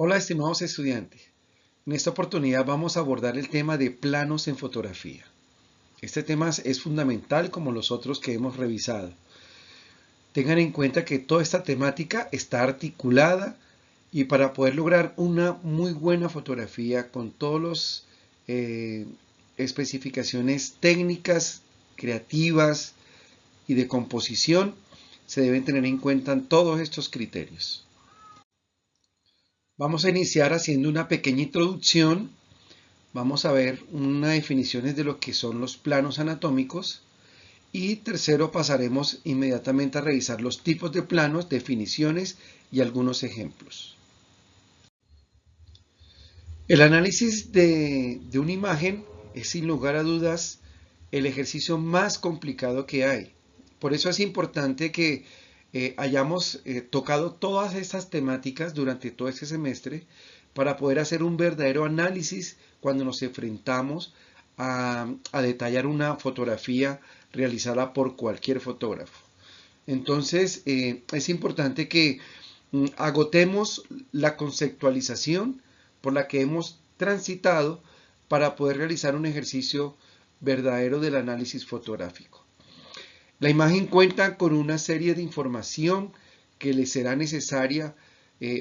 Hola, estimados estudiantes. En esta oportunidad vamos a abordar el tema de planos en fotografía. Este tema es fundamental como los otros que hemos revisado. Tengan en cuenta que toda esta temática está articulada y para poder lograr una muy buena fotografía con todas las especificaciones técnicas, creativas y de composición, se deben tener en cuenta todos estos criterios. Vamos a iniciar haciendo una pequeña introducción. Vamos a ver unas definiciones de lo que son los planos anatómicos. Y tercero, pasaremos inmediatamente a revisar los tipos de planos, definiciones y algunos ejemplos. El análisis de una imagen es sin lugar a dudas el ejercicio más complicado que hay. Por eso es importante que hayamos tocado todas estas temáticas durante todo este semestre para poder hacer un verdadero análisis cuando nos enfrentamos a detallar una fotografía realizada por cualquier fotógrafo. Entonces es importante que agotemos la conceptualización por la que hemos transitado para poder realizar un ejercicio verdadero del análisis fotográfico. La imagen cuenta con una serie de información que le será necesaria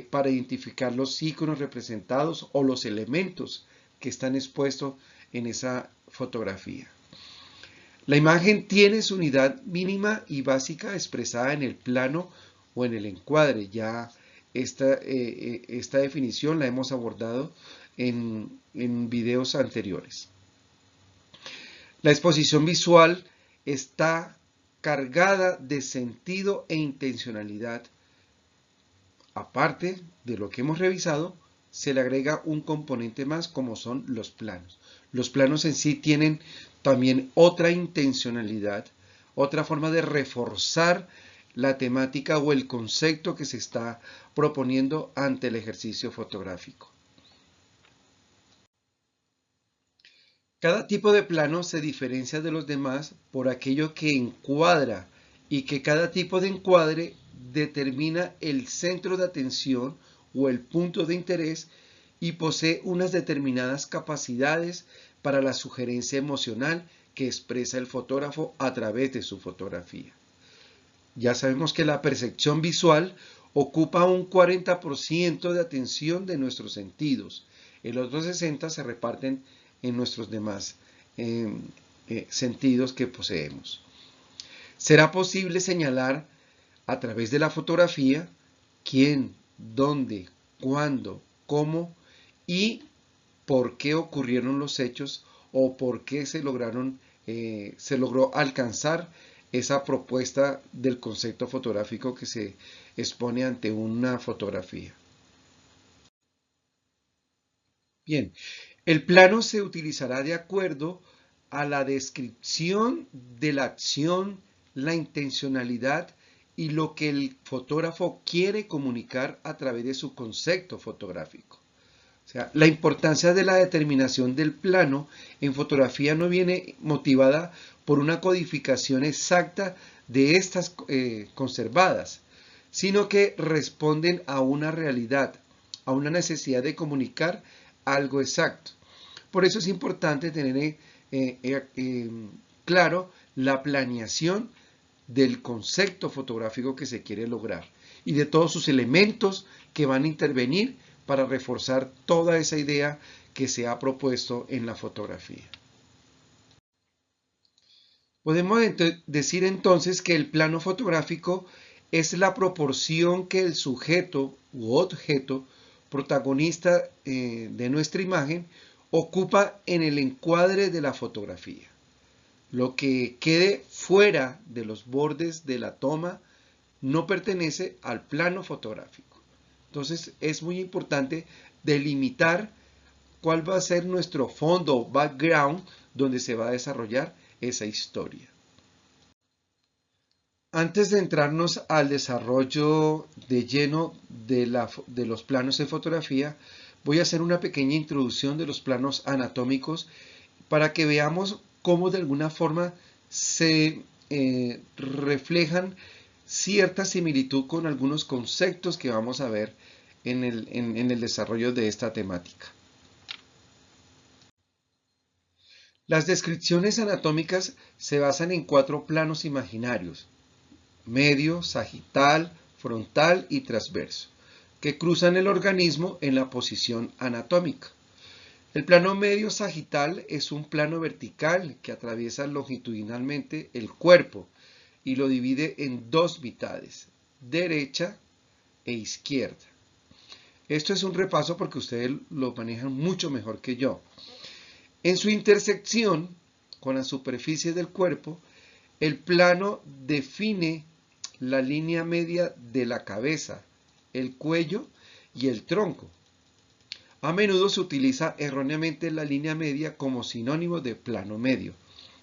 para identificar los iconos representados o los elementos que están expuestos en esa fotografía. La imagen tiene su unidad mínima y básica expresada en el plano o en el encuadre. Ya esta definición la hemos abordado en videos anteriores. La exposición visual está cargada de sentido e intencionalidad. Aparte de lo que hemos revisado, se le agrega un componente más como son los planos. Los planos en sí tienen también otra intencionalidad, otra forma de reforzar la temática o el concepto que se está proponiendo ante el ejercicio fotográfico. Cada tipo de plano se diferencia de los demás por aquello que encuadra y que cada tipo de encuadre determina el centro de atención o el punto de interés y posee unas determinadas capacidades para la sugerencia emocional que expresa el fotógrafo a través de su fotografía. Ya sabemos que la percepción visual ocupa un 40% de atención de nuestros sentidos. El otro 60% se reparten en nuestros demás sentidos que poseemos. Será posible señalar a través de la fotografía quién, dónde, cuándo, cómo y por qué ocurrieron los hechos o por qué se logró alcanzar esa propuesta del concepto fotográfico que se expone ante una fotografía. Bien, el plano se utilizará de acuerdo a la descripción de la acción, la intencionalidad y lo que el fotógrafo quiere comunicar a través de su concepto fotográfico. O sea, la importancia de la determinación del plano en fotografía no viene motivada por una codificación exacta de estas conservadas, sino que responden a una realidad, a una necesidad de comunicar algo exacto. Por eso es importante tener claro la planeación del concepto fotográfico que se quiere lograr y de todos sus elementos que van a intervenir para reforzar toda esa idea que se ha propuesto en la fotografía. Podemos decir entonces que el plano fotográfico es la proporción que el sujeto u objeto protagonista de nuestra imagen ocupa en el encuadre de la fotografía. Lo que quede fuera de los bordes de la toma no pertenece al plano fotográfico. Entonces es muy importante delimitar cuál va a ser nuestro fondo o background donde se va a desarrollar esa historia. Antes de entrarnos al desarrollo de lleno de los planos en fotografía, voy a hacer una pequeña introducción de los planos anatómicos para que veamos cómo de alguna forma se reflejan cierta similitud con algunos conceptos que vamos a ver en el desarrollo de esta temática. Las descripciones anatómicas se basan en 4 planos imaginarios: medio, sagital, frontal y transverso, que cruzan el organismo en la posición anatómica. El plano medio sagital es un plano vertical que atraviesa longitudinalmente el cuerpo y lo divide en 2 mitades, derecha e izquierda. Esto es un repaso porque ustedes lo manejan mucho mejor que yo. En su intersección con la superficie del cuerpo, el plano define la línea media de la cabeza, el cuello y el tronco. A menudo se utiliza erróneamente la línea media como sinónimo de plano medio.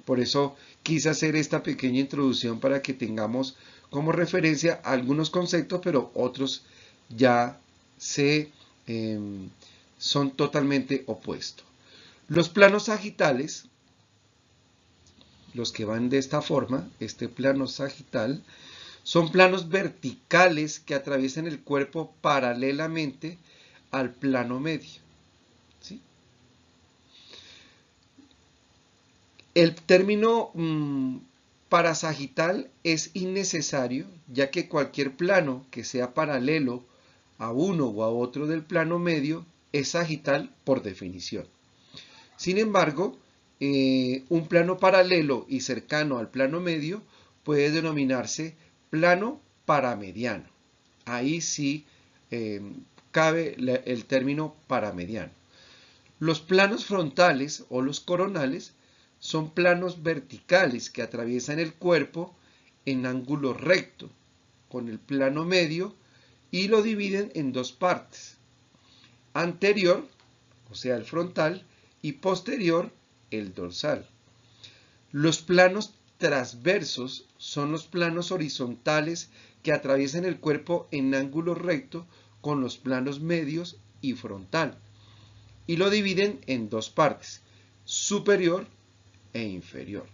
Por eso quise hacer esta pequeña introducción para que tengamos como referencia algunos conceptos, pero otros ya son totalmente opuestos. Los planos sagitales, los que van de esta forma, este plano sagital, son planos verticales que atraviesan el cuerpo paralelamente al plano medio. ¿Sí? El término parasagital es innecesario, ya que cualquier plano que sea paralelo a uno o a otro del plano medio es sagital por definición. Sin embargo, un plano paralelo y cercano al plano medio puede denominarse plano paramediano. Ahí sí cabe el término paramediano. Los planos frontales o los coronales son planos verticales que atraviesan el cuerpo en ángulo recto con el plano medio y lo dividen en 2 partes: anterior, o sea el frontal, y posterior, el dorsal. Los planos transversos son los planos horizontales que atraviesan el cuerpo en ángulo recto con los planos medios y frontal, y lo dividen en 2 partes: superior e inferior.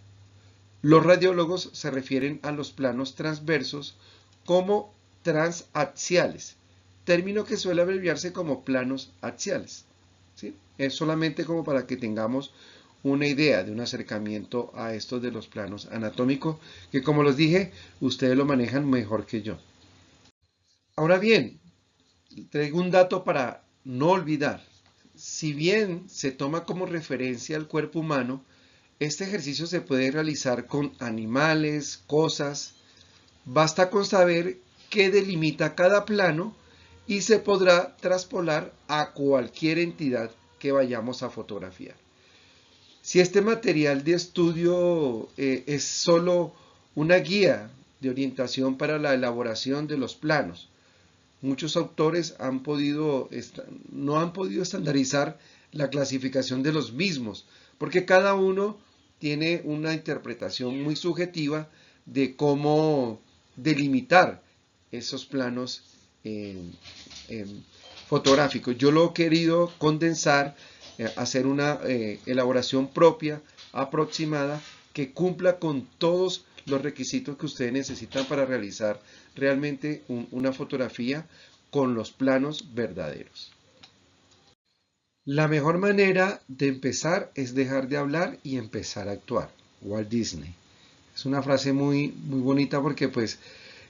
Los radiólogos se refieren a los planos transversos como transaxiales, término que suele abreviarse como planos axiales. ¿Sí? Es solamente como para que tengamos una idea de un acercamiento a estos de los planos anatómicos, que como les dije, ustedes lo manejan mejor que yo. Ahora bien, traigo un dato para no olvidar. Si bien se toma como referencia al cuerpo humano, este ejercicio se puede realizar con animales, cosas. Basta con saber qué delimita cada plano y se podrá traspolar a cualquier entidad que vayamos a fotografiar. Si este material de estudio es solo una guía de orientación para la elaboración de los planos, muchos autores no han podido estandarizar la clasificación de los mismos, porque cada uno tiene una interpretación muy subjetiva de cómo delimitar esos planos fotográficos. Yo lo he querido condensar, hacer una elaboración propia, aproximada, que cumpla con todos los requisitos que ustedes necesitan para realizar realmente una fotografía con los planos verdaderos. La mejor manera de empezar es dejar de hablar y empezar a actuar. Walt Disney. Es una frase muy, muy bonita porque pues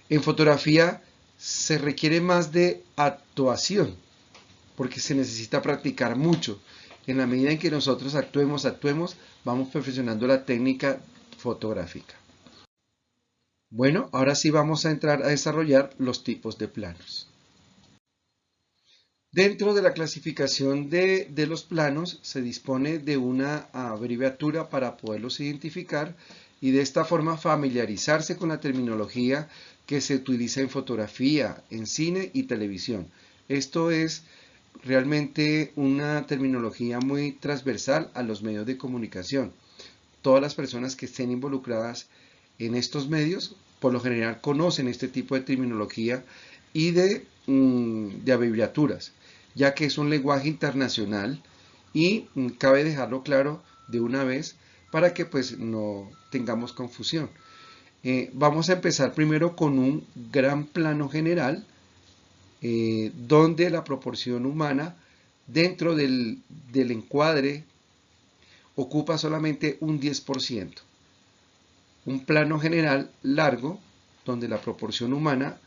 en fotografía se requiere más de actuación, porque se necesita practicar mucho. En la medida en que nosotros actuemos, vamos perfeccionando la técnica fotográfica. Bueno, ahora sí vamos a entrar a desarrollar los tipos de planos. Dentro de la clasificación de los planos se dispone de una abreviatura para poderlos identificar y de esta forma familiarizarse con la terminología que se utiliza en fotografía, en cine y televisión. Esto es realmente una terminología muy transversal a los medios de comunicación. Todas las personas que estén involucradas en estos medios, por lo general conocen este tipo de terminología y de abreviaturas, ya que es un lenguaje internacional y cabe dejarlo claro de una vez para que pues no tengamos confusión. Vamos a empezar primero con un gran plano general donde la proporción humana dentro del encuadre ocupa solamente un 10%. Un plano general largo, donde la proporción humana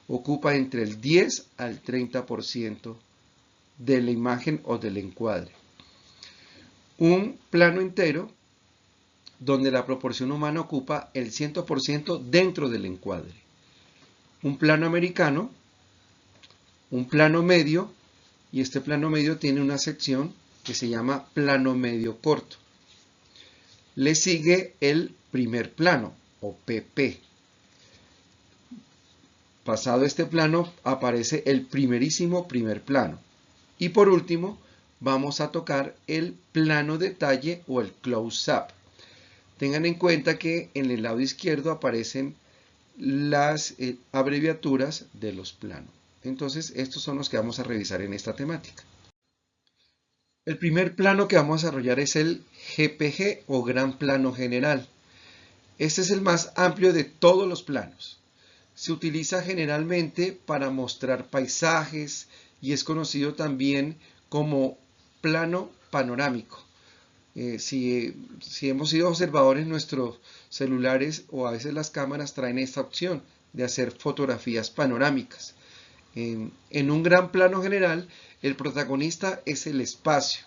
ocupa entre el 10 al 30% de la imagen o del encuadre. Un plano entero, donde la proporción humana ocupa el 100% dentro del encuadre. Un plano americano, un plano medio, y este plano medio tiene una sección que se llama plano medio corto. Le sigue el primer plano, o PP. Pasado este plano aparece el primerísimo primer plano. Y por último, vamos a tocar el plano detalle o el close-up. Tengan en cuenta que en el lado izquierdo aparecen las abreviaturas de los planos. Entonces, estos son los que vamos a revisar en esta temática. El primer plano que vamos a desarrollar es el GPG o Gran Plano General. Este es el más amplio de todos los planos. Se utiliza generalmente para mostrar paisajes y es conocido también como plano panorámico. Si hemos sido observadores, nuestros celulares o a veces las cámaras traen esta opción de hacer fotografías panorámicas. En un gran plano general, el protagonista es el espacio,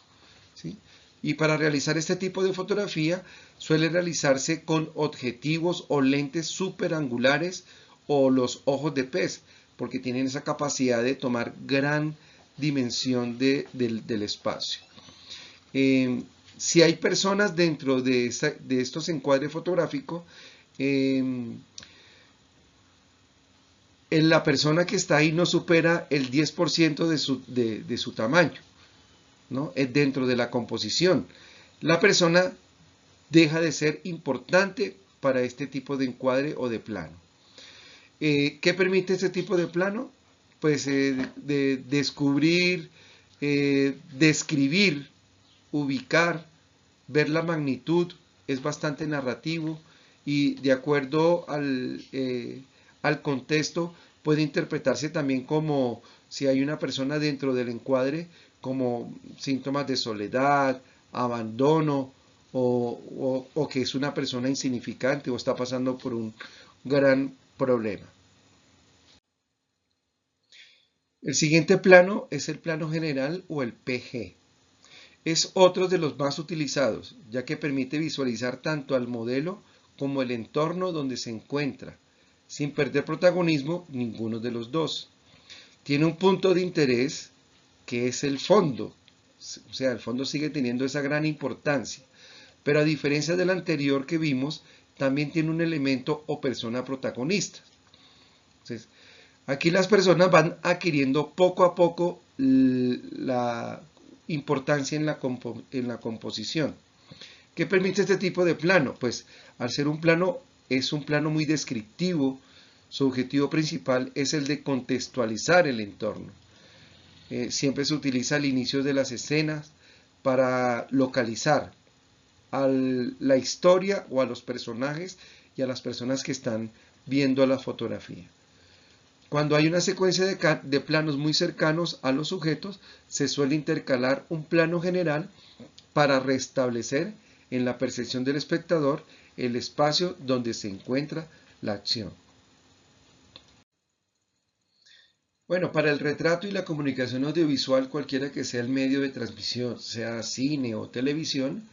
¿sí? Y para realizar este tipo de fotografía suele realizarse con objetivos o lentes superangulares o los ojos de pez, porque tienen esa capacidad de tomar gran dimensión del espacio. Si hay personas dentro de estos encuadres fotográficos, la persona que está ahí no supera el 10% de su tamaño, ¿no? Es dentro de la composición. La persona deja de ser importante para este tipo de encuadre o de plano. ¿Qué permite este tipo de plano? Pues de descubrir, describir, ubicar, ver la magnitud, es bastante narrativo y de acuerdo al contexto puede interpretarse también como si hay una persona dentro del encuadre como síntomas de soledad, abandono o que es una persona insignificante o está pasando por un gran problema. El siguiente plano es el plano general o el PG. Es otro de los más utilizados, ya que permite visualizar tanto al modelo como el entorno donde se encuentra, sin perder protagonismo ninguno de los dos. Tiene un punto de interés que es el fondo, o sea, el fondo sigue teniendo esa gran importancia, pero a diferencia del anterior que vimos, también tiene un elemento o persona protagonista. Entonces, aquí las personas van adquiriendo poco a poco la importancia en la composición. ¿Qué permite este tipo de plano? Pues al ser un plano, es un plano muy descriptivo, su objetivo principal es el de contextualizar el entorno. Siempre se utiliza al inicio de las escenas para localizar a la historia o a los personajes y a las personas que están viendo la fotografía. Cuando hay una secuencia de planos muy cercanos a los sujetos, se suele intercalar un plano general para restablecer en la percepción del espectador el espacio donde se encuentra la acción. Bueno, para el retrato y la comunicación audiovisual, cualquiera que sea el medio de transmisión, sea cine o televisión,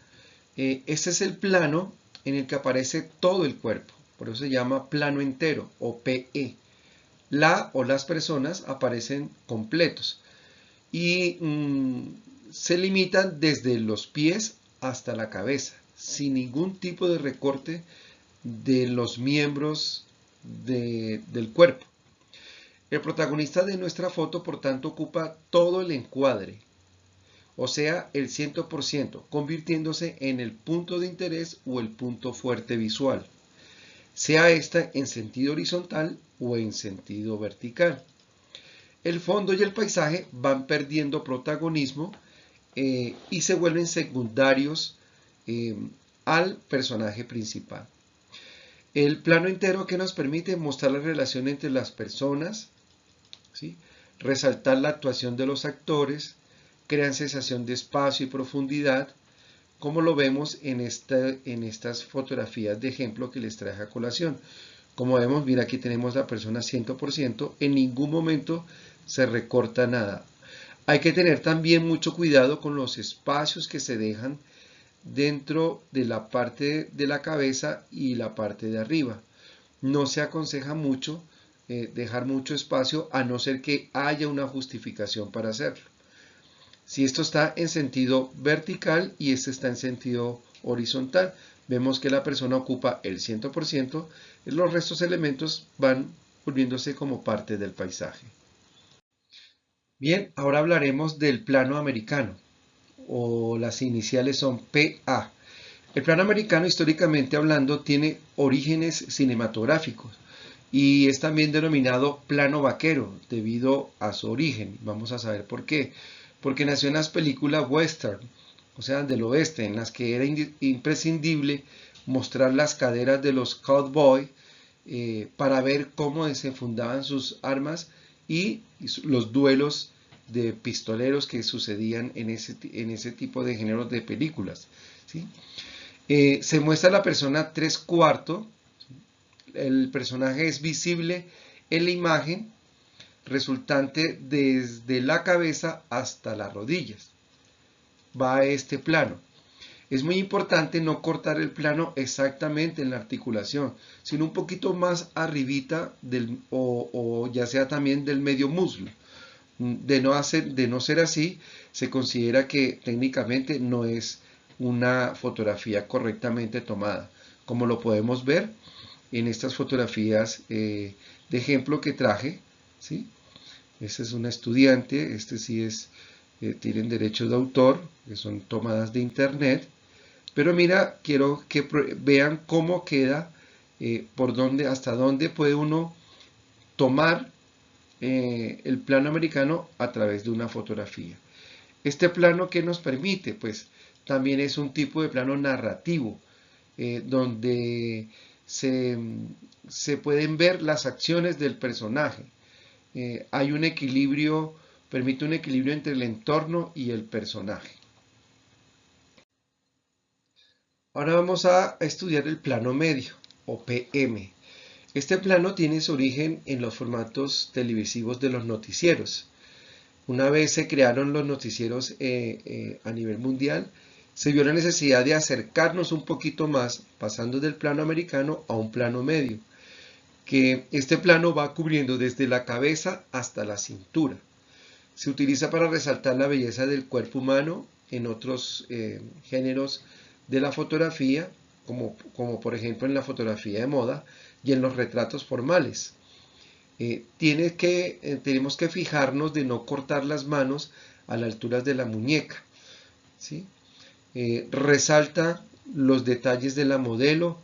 este es el plano en el que aparece todo el cuerpo. Por eso se llama plano entero o PE. La o las personas aparecen completos y se limitan desde los pies hasta la cabeza, sin ningún tipo de recorte de los miembros del cuerpo. El protagonista de nuestra foto, por tanto, ocupa todo el encuadre, o sea, el 100%, convirtiéndose en el punto de interés o el punto fuerte visual, sea esta en sentido horizontal o en sentido vertical. El fondo y el paisaje van perdiendo protagonismo y se vuelven secundarios al personaje principal. El plano entero que nos permite mostrar la relación entre las personas, ¿sí? resaltar la actuación de los actores, crean sensación de espacio y profundidad, como lo vemos en estas fotografías de ejemplo que les traje a colación. Como vemos, mira, aquí tenemos la persona 100%, en ningún momento se recorta nada. Hay que tener también mucho cuidado con los espacios que se dejan dentro de la parte de la cabeza y la parte de arriba. No se aconseja mucho dejar mucho espacio a no ser que haya una justificación para hacerlo. Si esto está en sentido vertical y este está en sentido horizontal, vemos que la persona ocupa el 100%, los restos elementos van volviéndose como parte del paisaje. Bien, ahora hablaremos del plano americano, o las iniciales son PA. El plano americano, históricamente hablando, tiene orígenes cinematográficos y es también denominado plano vaquero debido a su origen. Vamos a saber por qué. Porque nació en las películas western, o sea, del oeste, en las que era imprescindible mostrar las caderas de los cowboys para ver cómo desenfundaban sus armas y los duelos de pistoleros que sucedían en ese tipo de géneros de películas, ¿sí? Se muestra a la persona 3/4, el personaje es visible en la imagen resultante desde la cabeza hasta las rodillas. Va a este plano. Es muy importante no cortar el plano exactamente en la articulación, sino un poquito más arribita o ya sea también del medio muslo. De no ser así, se considera que técnicamente no es una fotografía correctamente tomada, como lo podemos ver en estas fotografías de ejemplo que traje, ¿sí? Este es un estudiante, este sí es, tienen derechos de autor, que son tomadas de internet, pero mira, quiero que vean cómo queda, por dónde, hasta dónde puede uno tomar el plano americano a través de una fotografía. Este plano, ¿qué nos permite? Pues también es un tipo de plano narrativo, donde se pueden ver las acciones del personaje. Hay un equilibrio, permite un equilibrio entre el entorno y el personaje. Ahora vamos a estudiar el plano medio, o PM. Este plano tiene su origen en los formatos televisivos de los noticieros. Una vez se crearon los noticieros a nivel mundial, se vio la necesidad de acercarnos un poquito más, pasando del plano americano a un plano medio, que este plano va cubriendo desde la cabeza hasta la cintura. Se utiliza para resaltar la belleza del cuerpo humano en otros géneros de la fotografía, como por ejemplo en la fotografía de moda y en los retratos formales. Tenemos que fijarnos de no cortar las manos a la altura de la muñeca, ¿sí? Resalta los detalles de la modelo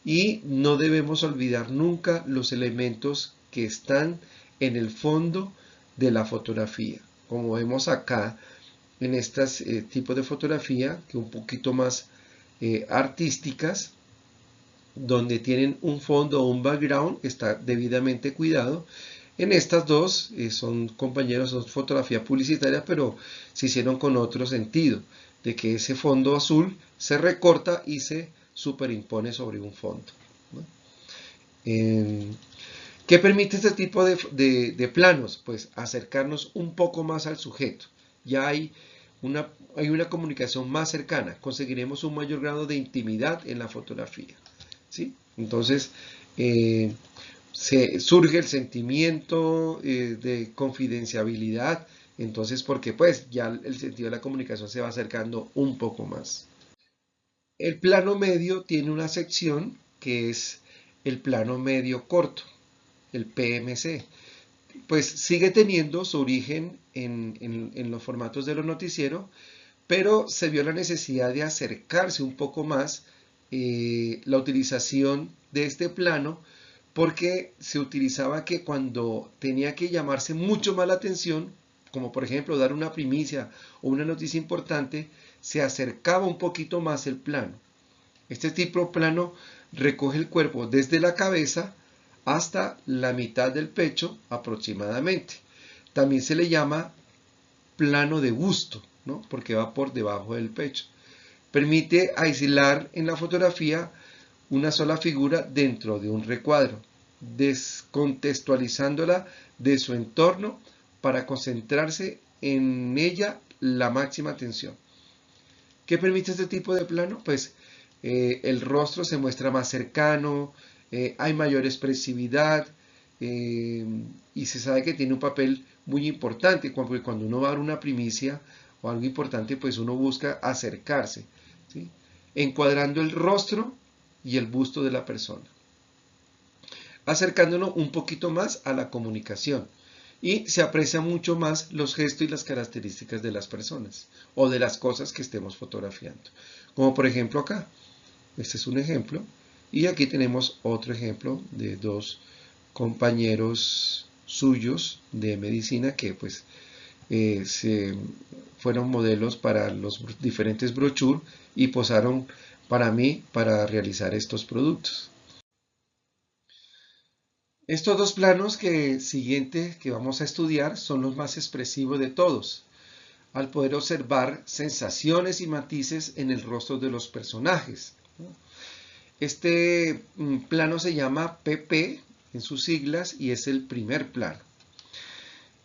y no debemos olvidar nunca los elementos que están en el fondo de la fotografía. Como vemos acá en estos tipos de fotografía, que un poquito más artísticas, donde tienen un fondo o un background, está debidamente cuidado. En estas dos son compañeros, son fotografía publicitaria, pero se hicieron con otro sentido, de que ese fondo azul se recorta y se superimpone sobre un fondo, ¿no? ¿Qué permite este tipo de planos? Pues acercarnos un poco más al sujeto. Ya hay una comunicación más cercana, conseguiremos un mayor grado de intimidad en la fotografía, ¿sí? Entonces, surge el sentimiento de confidencialidad, entonces porque pues ya el sentido de la comunicación se va acercando un poco más. El plano medio tiene una sección que es el plano medio corto, el PMC. Pues sigue teniendo su origen en los formatos de los noticieros, pero se vio la necesidad de acercarse un poco más la utilización de este plano, porque se utilizaba que cuando tenía que llamarse mucho más la atención, como por ejemplo dar una primicia o una noticia importante, se acercaba un poquito más el plano. Este tipo de plano recoge el cuerpo desde la cabeza hasta la mitad del pecho aproximadamente. También se le llama plano de busto, ¿no? Porque va por debajo del pecho. Permite aislar en la fotografía una sola figura dentro de un recuadro, descontextualizándola de su entorno para concentrarse en ella la máxima atención. ¿Qué permite este tipo de plano? Pues el rostro se muestra más cercano, hay mayor expresividad y se sabe que tiene un papel muy importante, porque cuando uno va a dar una primicia o algo importante, pues uno busca acercarse, ¿sí? Encuadrando el rostro y el busto de la persona, acercándonos un poquito más a la comunicación. Y se aprecia mucho más los gestos y las características de las personas o de las cosas que estemos fotografiando. Como por ejemplo acá. Este es un ejemplo. Y aquí tenemos otro ejemplo de dos compañeros suyos de medicina que pues fueron modelos para los diferentes brochures y posaron para mí para realizar estos productos. Estos dos planos siguientes que vamos a estudiar son los más expresivos de todos, al poder observar sensaciones y matices en el rostro de los personajes. Este plano se llama PP en sus siglas y es el primer plano.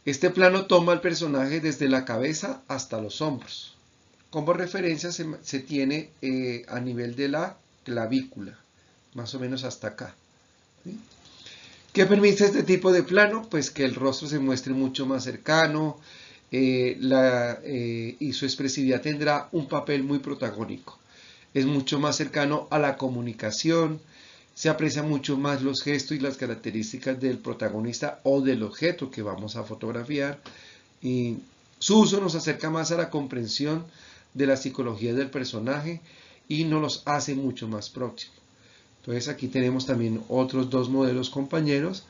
Este plano toma al personaje desde la cabeza hasta los hombros. Como referencia se tiene a nivel de la clavícula, más o menos hasta acá, ¿sí? ¿Qué permite este tipo de plano? Pues que el rostro se muestre mucho más cercano y su expresividad tendrá un papel muy protagónico. Es mucho más cercano a la comunicación, se aprecian mucho más los gestos y las características del protagonista o del objeto que vamos a fotografiar. Y su uso nos acerca más a la comprensión de la psicología del personaje y nos los hace mucho más próximos. Entonces aquí tenemos también otros dos modelos compañeros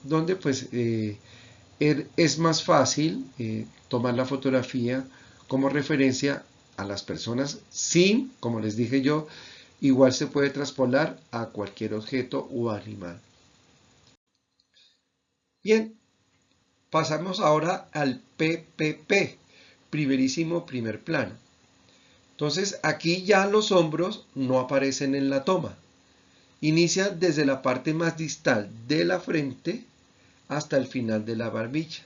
donde pues es más fácil tomar la fotografía como referencia a las personas sin, como les dije yo, igual se puede traspolar a cualquier objeto o animal. Bien, pasamos ahora al PPP, primerísimo primer plano. Entonces aquí ya los hombros no aparecen en la toma. Inicia desde la parte más distal de la frente hasta el final de la barbilla.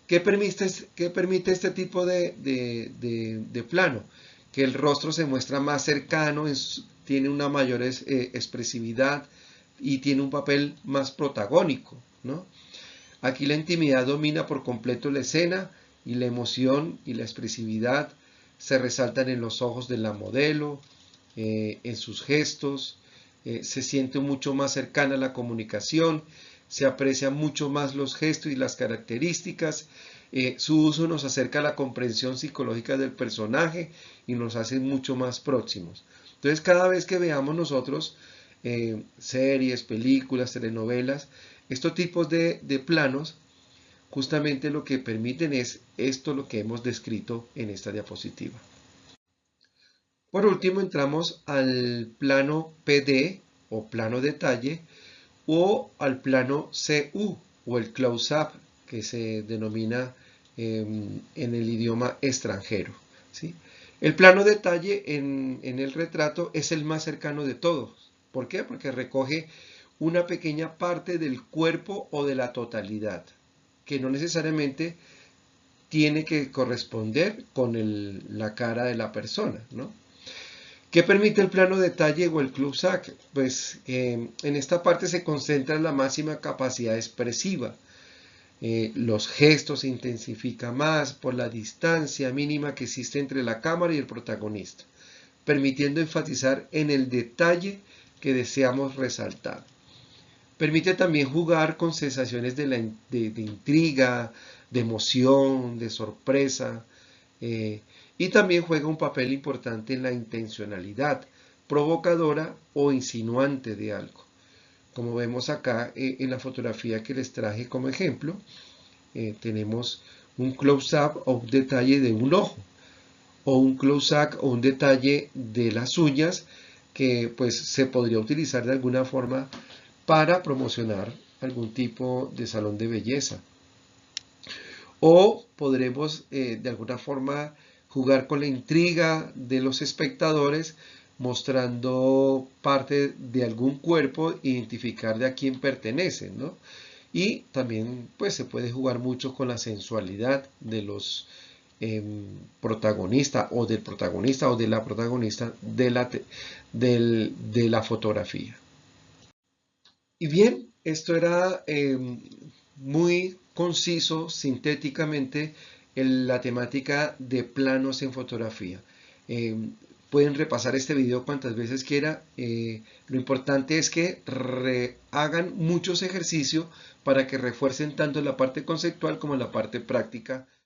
¿Qué permite este tipo de plano? Que el rostro se muestra más cercano, tiene una mayor expresividad y tiene un papel más protagónico, ¿no? Aquí la intimidad domina por completo la escena y la emoción y la expresividad se resaltan en los ojos de la modelo, en sus gestos, se siente mucho más cercana la comunicación, se aprecian mucho más los gestos y las características, su uso nos acerca a la comprensión psicológica del personaje y nos hace mucho más próximos. Entonces cada vez que veamos nosotros series, películas, telenovelas, estos tipos de planos, justamente lo que permiten es esto lo que hemos descrito en esta diapositiva. Por último entramos al plano PD o plano detalle o al plano CU o el close-up que se denomina en el idioma extranjero, ¿sí? El plano detalle en el retrato es el más cercano de todos. ¿Por qué? Porque recoge una pequeña parte del cuerpo o de la totalidad, que no necesariamente tiene que corresponder con la cara de la persona, ¿no? ¿Qué permite el plano detalle o el close-up? Pues en esta parte se concentra la máxima capacidad expresiva. Los gestos se intensifican más por la distancia mínima que existe entre la cámara y el protagonista, permitiendo enfatizar en el detalle que deseamos resaltar. Permite también jugar con sensaciones de intriga, de emoción, de sorpresa, y también juega un papel importante en la intencionalidad provocadora o insinuante de algo. Como vemos acá en la fotografía que les traje como ejemplo, tenemos un close-up o un detalle de un ojo, o un close-up o un detalle de las uñas que pues se podría utilizar de alguna forma para promocionar algún tipo de salón de belleza. O podremos de alguna forma jugar con la intriga de los espectadores mostrando parte de algún cuerpo, identificar de a quién pertenecen, ¿no? Y también pues se puede jugar mucho con la sensualidad de los protagonista o de la protagonista de la fotografía. Y bien, esto era muy conciso, sintéticamente, la temática de planos en fotografía. Eh, Pueden repasar este video cuantas veces quiera. Lo importante es que hagan muchos ejercicios para que refuercen tanto la parte conceptual como la parte práctica